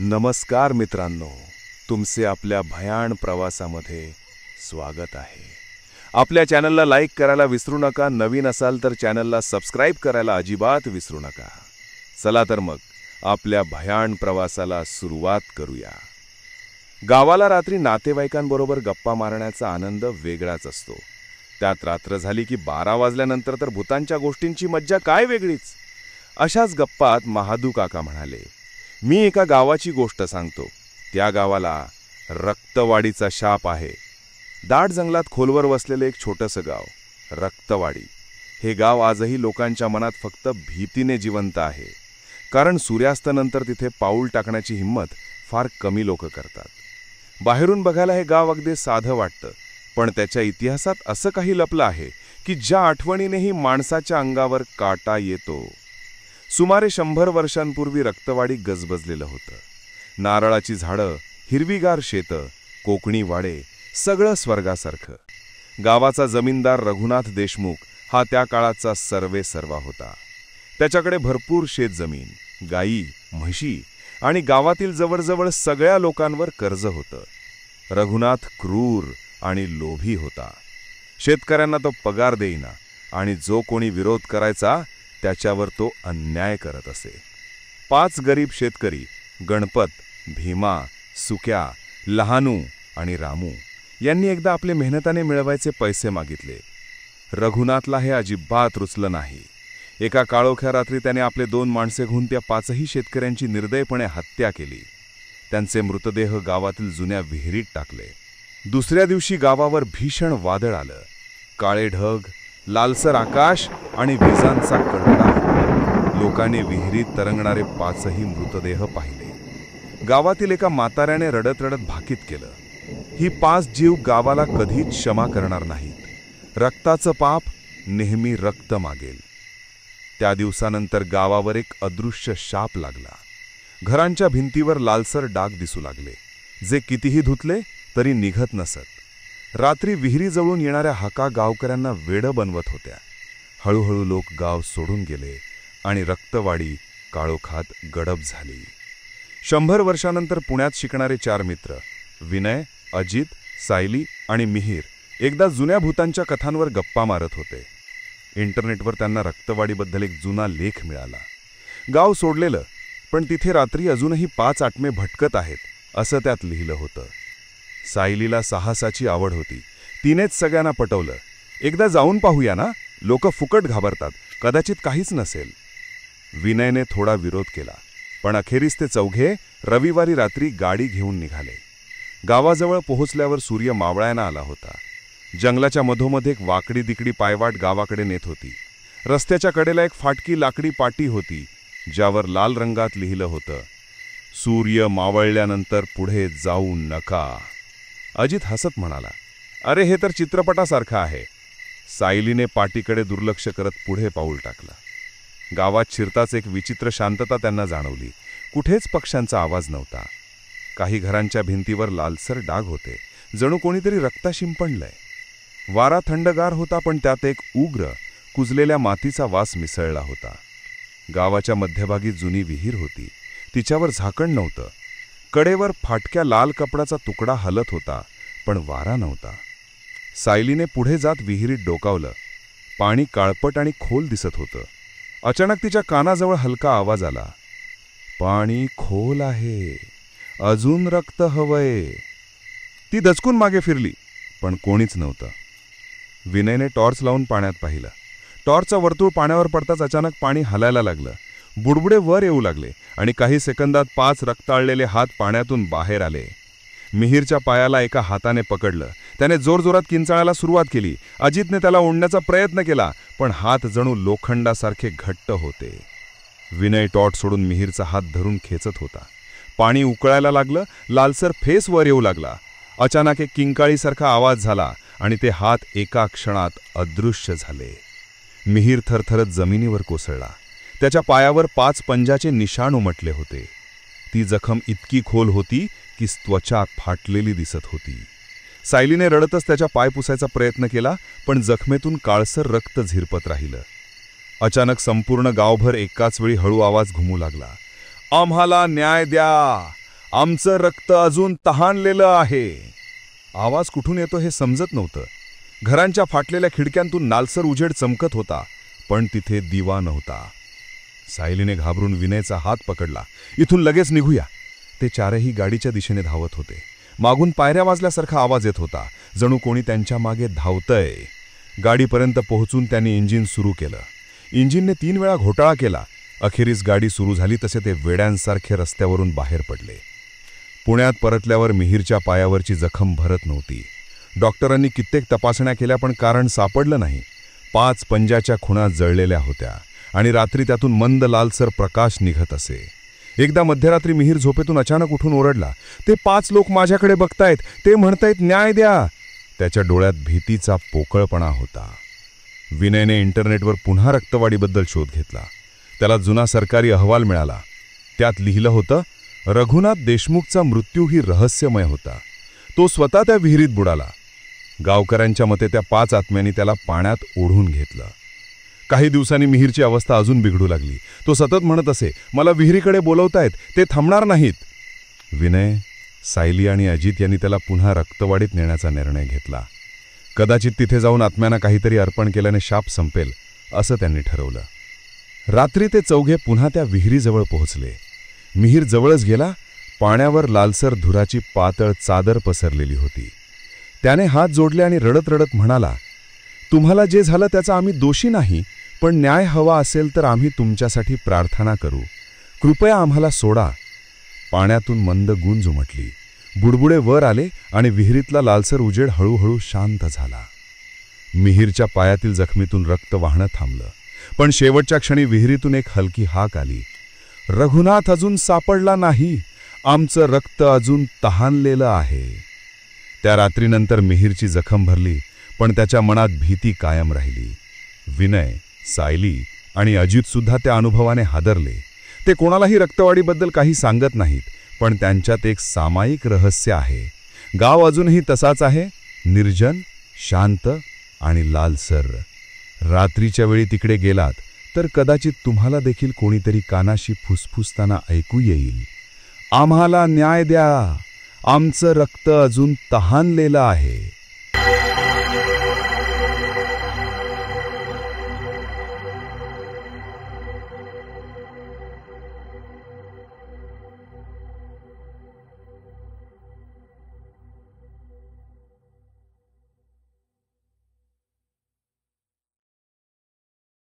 नमस्कार मित्रांनो, तुमचे आपल्या भयाण प्रवासामध्ये स्वागत आहे। आपल्या चॅनलला लाईक करायला विसरू नका। नवीन असाल तर चॅनलला सबस्क्राइब करायला अजिबात विसरू नका। चला तर मग आपल्या भयाण प्रवासाला सुरुवात करूया। गावाला रात्री नातेवाईकांबरोबर गप्पा मारण्याचा आनंद वेगळाच असतो। त्यात रात्र झाली की 12 वाजल्यानंतर तर भूतांच्या गोष्टींची मज्जा काय वेगळीच। अशाच गप्पात महादू काका म्हणाले, मी एका गावाची गोष्ट सांगतो। त्या गावाला रक्तवाडीचा शाप आहे। दाट जंगलात खोलवर वसलेले एक छोटंसं गाव रक्तवाडी। हे गाव आजही लोकांच्या मनात फक्त भीतीने जिवंत आहे, कारण सूर्यास्तानंतर तिथे पाऊल टाकण्याची हिंमत फार कमी लोक करतात। बाहेरून बघायला हे गाव अगदी साधं वाटतं, पण त्याच्या इतिहासात असं काही लपलं आहे की ज्या आठवणीनेही माणसाच्या अंगावर काटा येतो। सुमारे 100 वर्षांपूर्वी रक्तवाडी गजबजलेलं होतं। नारळाची झाडं, हिरवीगार शेतं, कोकणी वाडे, सगळं स्वर्गासारखं। गावाचा जमीनदार रघुनाथ देशमुख हा त्या काळाचा सर्वेसर्वा होता। त्याच्याकडे भरपूर शेतजमीन, गायी, म्हशी आणि गावातील जवळजवळ सगळ्या लोकांवर कर्ज होतं। रघुनाथ क्रूर आणि लोभी होता। शेतकऱ्यांना तो पगार देईना आणि जो कोणी विरोध करायचा त्याच्यावर तो अन्याय करत असे। 5 गरीब शेतकरी गणपत, भीमा, सुक्या, लहानू आणि रामू यांनी एकदा आपले मेहनताने मिळवायचे पैसे मागितले। रघुनाथला हे अजिबात रुचलं नाही। एका काळोख्या रात्री त्याने आपले 2 माणसे घेऊन त्या 5ही शेतकऱ्यांची निर्दयपणे हत्या केली। त्यांचे मृतदेह गावातील जुन्या विहिरीत टाकले। दुसऱ्या दिवशी गावावर भीषण वादळ आलं। काळे ढग, लालसर आकाश आणि विजांचा कडकडाट। लोकांनी विहिरीत तरंगणारे 5ही मृतदेह पाहिले। गावातील एका म्हाताऱ्याने रडत रडत भाकीत केलं, ही 5 जीव गावाला कधीच क्षमा करणार नाहीत। रक्ताचं पाप नेहमी रक्त मागेल। त्या दिवसानंतर गावावर एक अदृश्य शाप लागला। घरांच्या भिंतीवर लालसर डाग दिसू लागले, जे कितीही धुतले तरी निघत नसत। रात्री विहिरी जवळून येणाऱ्या हाका गावकऱ्यांना वेडं बनवत होत्या। हळूहळू लोक गाव सोडून गेले आणि रक्तवाडी काळोखात गडप झाली। 100 वर्षानंतर पुण्यात शिकणारे 4 मित्र विनय, अजित, सायली आणि मिहीर एकदा जुन्या भूतांच्या कथांवर गप्पा मारत होते। इंटरनेटवर त्यांना रक्तवाडीबद्दल एक जुना लेख मिळाला। गाव सोडलेलं, पण तिथे रात्री अजूनही 5 आत्मे भटकत आहेत असं त्यात लिहिलं होतं। सायलीला साहसाची आवड होती। तिनेच सगळ्यांना पटवलं, एकदा जाऊन पाहूया ना, लोक फुकट घाबरतात, कदाचित काहीच नसेल। विनयने थोडा विरोध केला, पण अखेरीस ते चौघे रविवारी रात्री गाडी घेऊन निघाले। गावाजवळ पोहोचल्यावर सूर्य मावळायला आला होता। जंगलाच्या मधोमध एक वाकडी दिकडी पायवाट गावाकडे नेत होती। रस्त्याच्या कडेला एक फाटकी लाकडी पाटी होती, ज्यावर लाल रंगात लिहिलं होतं, सूर्य मावळल्यानंतर पुढे जाऊ नका। अजित हसत म्हणाला, अरे हे तर चित्रपटासारखं आहे। सायलीने पाटीकडे दुर्लक्ष करत पुढे पाऊल टाकलं। गावात शिरताच एक विचित्र शांतता त्यांना जाणवली। कुठेच पक्ष्यांचा आवाज नव्हता। काही घरांच्या भिंतीवर लालसर डाग होते, जणू कोणीतरी रक्त शिंपडलंय। वारा थंडगार होता, पण त्यात एक उग्र, कुजलेल्या मातीचा वास मिसळला होता। गावाच्या मध्यभागी जुनी विहीर होती, तिच्यावर झाकण नव्हतं। कडेवर फाटक्या लाल कपडाचा तुकडा हलत होता, पण वारा नव्हता। सायलीने पुढे जात विहिरीत डोकावलं। पाणी काळपट आणि खोल दिसत होतं। अचानक तिच्या कानाजवळ हलका आवाज आला, पाणी खोल आहे, अजून रक्त हवंय। ती दचकून मागे फिरली, पण कोणीच नव्हतं। विनयने टॉर्च लावून पाण्यात पाहिलं। टॉर्चचा वर्तुळ पाण्यावर पडताच अचानक पाणी हलायला लागलं। बुडबुडे वर येऊ लागले आणि काही सेकंदात 5 रक्ताळलेले हात पाण्यातून बाहेर आले। मिहीरच्या पायाला एका हाताने पकडलं। त्याने जोरजोरात किंचाळायला सुरुवात केली। अजितने त्याला ओढण्याचा प्रयत्न केला, पण हात जणू लोखंडासारखे घट्ट होते। विनय टॉर्च सोडून मिहीरचा हात धरून खेचत होता। पाणी उकळायला लागलं, लालसर फेस वर येऊ लागला। अचानक एक किंकाळीसारखा आवाज झाला आणि ते हात एका क्षणात अदृश्य झाले। मिहीर थरथरत जमिनीवर कोसळला। त्याच्या पायावर 5 पंजाचे निशाण उमटले होते। ती जखम इतकी खोल होती की त्वचा फाटलेली दिसत होती। सायलीने रडतच त्याच्या पाय पुसायचा प्रयत्न केला, पण जखमेतून काळसर रक्त झिरपत राहिलं। अचानक संपूर्ण गावभर एकाच वेळी हळू आवाज घुमू लागला, आम्हाला न्याय द्या, आमचं रक्त अजून तहानलेलं आहे. आवाज कुठून येतो हे समजत नव्हतं. घरांच्या फाटलेल्या खिडक्यांतून नालसर उजेड चमकत होता, पण तिथे दिवा नव्हता. सायलीने घाबरून विनयचा हात पकडला. इथून लगेच निघूया. ते चारही गाडीच्या दिशेने धावत होते. मागून पायऱ्या वाजल्यासारखा आवाज येत होता, जणू कोणी त्यांच्या मागे धावतंय. गाडीपर्यंत पोहोचून त्यांनी इंजिन सुरू केलं. इंजिनने 3 वेळा घोटाळा केला. अखेरीस गाडी सुरू झाली तसे ते वेड्यांसारखे रस्त्यावरून बाहेर पडले. पुण्यात परतल्यावर मिहीरच्या पायावरची जखम भरत नव्हती. डॉक्टरांनी कित्येक तपासण्या केल्या, पण कारण सापडलं नाही. 5 पंजाच्या खुणा जळलेल्या होत्या आणि रात्री त्यातून मंद लालसर प्रकाश निघत असे. एकदा मध्यरात्री मिहीर झोपेतून अचानक उठून ओरडला, "ते 5 लोक माझ्याकडे बघतायत. ते म्हणतायत न्याय द्या." त्याच्या डोळ्यात भीतीचा पोकळपणा होता. विनयने इंटरनेटवर पुन्हा रक्तवाढीबद्दल शोध घेतला. त्याला जुना सरकारी अहवाल मिळाला. त्यात लिहिलं होतं, रघुनाथ देशमुखचा मृत्यू ही रहस्यमय होता. तो स्वतः त्या विहिरीत बुडाला. गावकऱ्यांच्या मते त्या 5 आत्म्यांनी त्याला पाण्यात ओढून घेतलं. काही दिवसांनी मिहीरची अवस्था अजून बिघडू लागली. तो सतत म्हणत असे, "मला विहिरीकडे बोलवतायत, ते थांबणार नाहीत." विनय, सायली आणि अजित यांनी त्याला पुन्हा रक्तवाढीत नेण्याचा निर्णय घेतला. कदाचित तिथे जाऊन आत्म्यांना काहीतरी अर्पण केल्याने शाप संपेल, असं त्यांनी ठरवलं. रात्री ते चौघे पुन्हा त्या विहिरीजवळ पोहोचले. मिहीर जवळच गेला. पाण्यावर लालसर धुराची पातळ चादर पसरलेली होती. त्याने हात जोडले आणि रडत रडत म्हणाला, "तुम्हाला जे झालं त्याचा आम्ही दोषी नाही, पण न्याय हवा असेल तर आम्ही तुमच्यासाठी प्रार्थना करू. कृपया आम्हाला सोडा." पाण्यातून मंद गुंज उमटली. बुडबुडे वर आले आणि विहिरीतला लालसर उजेड हळूहळू शांत झाला. मिहीरच्या पायातील जखमीतून रक्त वाहणं थांबलं. पण शेवटच्या क्षणी विहिरीतून एक हलकी हाक आली, "रघुनाथ अजून सापडला नाही. आमचं रक्त अजून तहानलेलं आहे." त्या रात्रीनंतर मिहीरची जखम भरली, पण त्याच्या मनात भीती कायम राहिली. विनय, सायली आणि अजितसुद्धा त्या अनुभवाने हादरले. ते कोणालाही रक्तवाढीबद्दल काही सांगत नाहीत, पण त्यांच्यात एक सामायिक रहस्य आहे. गाव अजूनही तसाच आहे, निर्जन, शांत आणि लालसर. रात्रीच्या वेळी तिकडे गेलात तर कदाचित तुम्हाला देखील कोणीतरी कानाशी फुसफुसताना ऐकू येईल, "आम्हाला न्याय द्या. आमचं रक्त अजून तहानलेलं आहे."